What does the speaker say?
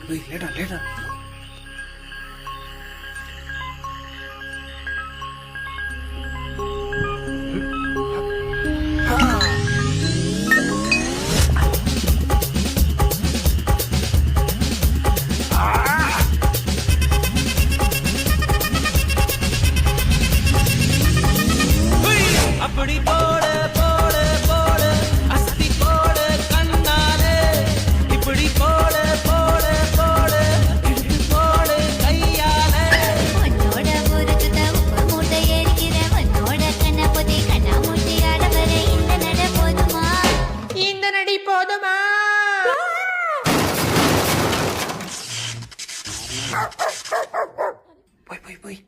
லேடா லேடா. அப்படி போட போட போட அஸ்தி போட கண்ணாலே இப்படி போட போட போட இழுத்து போட கையாலே உன்னோட ஊருக்கு உப்பு மூட்டை எரிக்கிற உன்னோட கண்ண பொதி கண்ணா மூட்டி ஆடவர இந்த நட போதுமா இந்த நடி போதுமா போய் போய் போய்